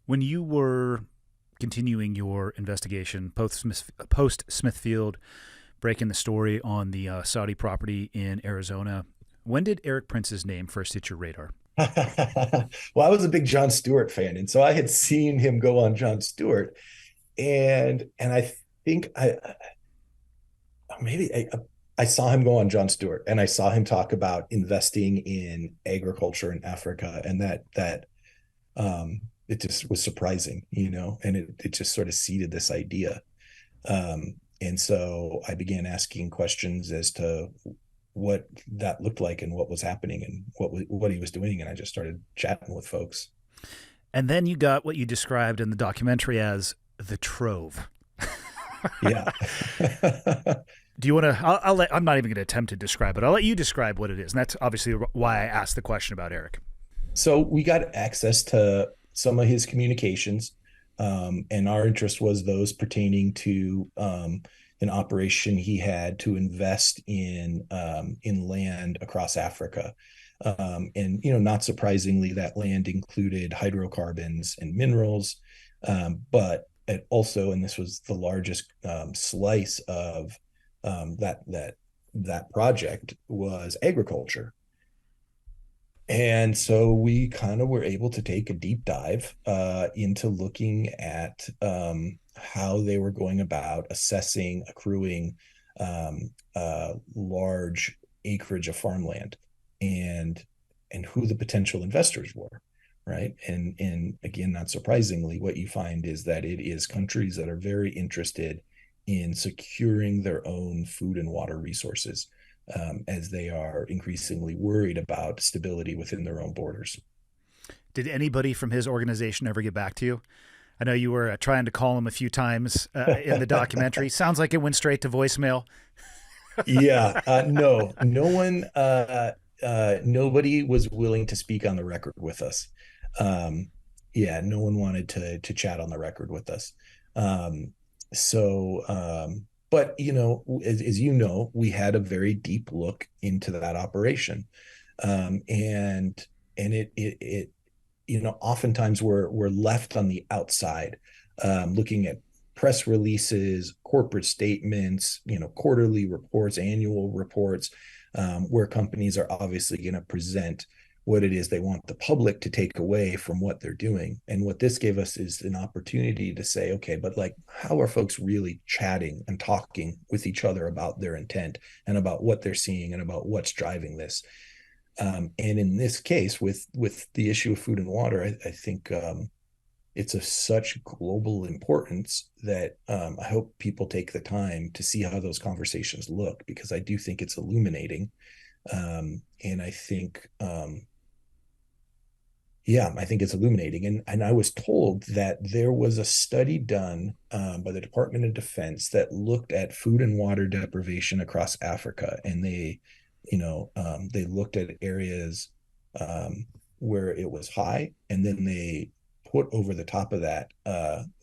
When you were continuing your investigation post Smithfield, breaking the story on the Saudi property in Arizona, when did Erik Prince's name first hit your radar? Well, I was a big Jon Stewart fan, and so I had seen him go on Jon Stewart, and I think I saw him go on Jon Stewart, and I saw him talk about investing in agriculture in Africa, and that it just was surprising, and it just sort of seeded this idea. And so I began asking questions as to what that looked like and what was happening and what he was doing, and I just started chatting with folks. And then you got what you described in the documentary as the trove. Yeah. Do you want to? I'm not even going to attempt to describe it. I'll let you describe what it is, and that's obviously why I asked the question about Erik. So we got access to some of his communications, and our interest was those pertaining to an operation he had to invest in land across Africa. And not surprisingly, that land included hydrocarbons and minerals, but it also, and this was the largest slice of that project, was agriculture. And so we kind of were able to take a deep dive into looking at how they were going about assessing, accruing large acreage of farmland, and who the potential investors were, right? And again, not surprisingly, what you find is that it is countries that are very interested in securing their own food and water resources, as they are increasingly worried about stability within their own borders. Did anybody from his organization ever get back to you? I know you were trying to call him a few times in the documentary. Sounds like it went straight to voicemail. Yeah, no one, nobody was willing to speak on the record with us. Yeah, no one wanted to chat on the record with us. But as you know, we had a very deep look into that operation, and it oftentimes we're left on the outside, looking at press releases, corporate statements, quarterly reports, annual reports, where companies are obviously going to present what it is they want the public to take away from what they're doing. And what this gave us is an opportunity to say, okay, but like, how are folks really chatting and talking with each other about their intent and about what they're seeing and about what's driving this? And in this case, with the issue of food and water, I think it's of such global importance that I hope people take the time to see how those conversations look, because I do think it's illuminating. And I think, yeah, I think it's illuminating. And I was told that there was a study done by the Department of Defense that looked at food and water deprivation across Africa, and they looked at areas where it was high, and then they put over the top of that,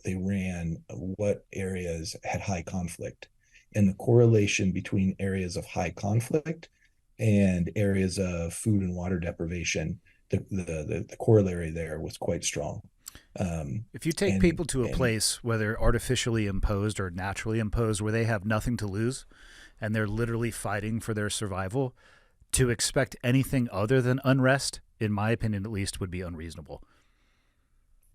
they ran what areas had high conflict, and the correlation between areas of high conflict and areas of food and water deprivation, the corollary there was quite strong. If you take And people to a place, whether artificially imposed or naturally imposed, where they have nothing to lose and they're literally fighting for their survival, to expect anything other than unrest, in my opinion at least, would be unreasonable.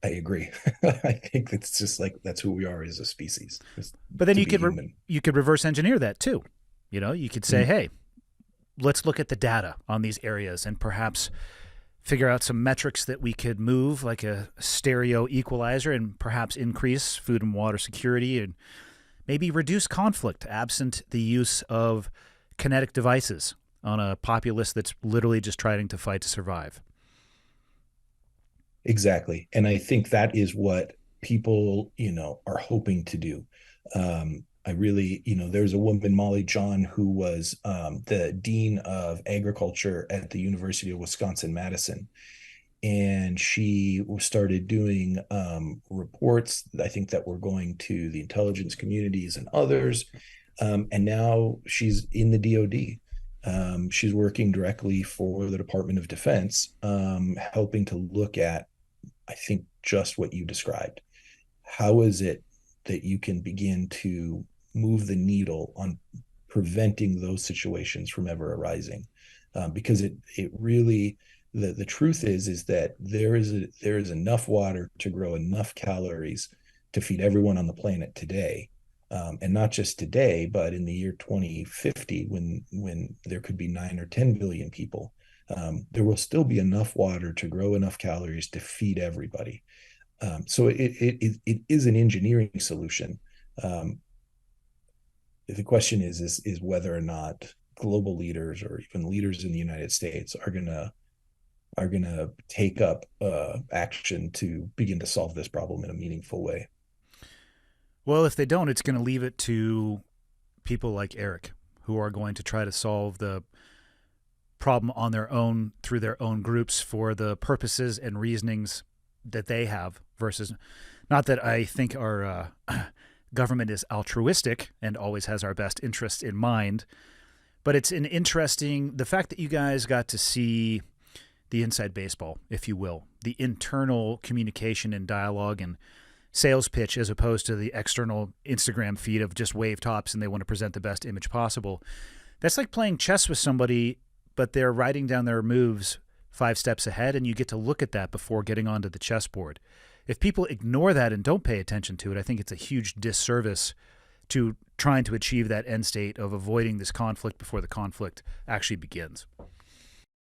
I agree. I think it's just like that's who we are as a species, just But then to be human. you could reverse engineer that too. You could say, Mm-hmm. hey, let's look at the data on these areas and perhaps figure out some metrics that we could move like a stereo equalizer and perhaps increase food and water security and maybe reduce conflict absent the use of kinetic devices on a populace that's literally just trying to fight to survive. Exactly. And I think that is what people, are hoping to do. I really, there's a woman, Molly John, who was the dean of agriculture at the University of Wisconsin-Madison. And she started doing reports, I think, that were going to the intelligence communities and others. And now she's in the DoD. She's working directly for the Department of Defense, helping to look at I think, just what you described. How is it that you can begin to move the needle on preventing those situations from ever arising? Because it really, the truth is that there is enough water to grow enough calories to feed everyone on the planet today. And not just today, but in the year 2050, when there could be 9 or 10 billion people, there will still be enough water to grow enough calories to feed everybody. So it is an engineering solution. The question is whether or not global leaders or even leaders in the United States are gonna take up action to begin to solve this problem in a meaningful way. Well, if they don't, it's going to leave it to people like Erik, who are going to try to solve the problem on their own through their own groups for the purposes and reasonings that they have, versus, not that I think our government is altruistic and always has our best interests in mind, but it's an interesting, the fact that you guys got to see the inside baseball, if you will, the internal communication and dialogue and sales pitch, as opposed to the external Instagram feed of just wave tops and they want to present the best image possible. That's like playing chess with somebody, but they're writing down their moves 5 steps ahead, and you get to look at that before getting onto the chessboard. If people ignore that and don't pay attention to it, I think it's a huge disservice to trying to achieve that end state of avoiding this conflict before the conflict actually begins.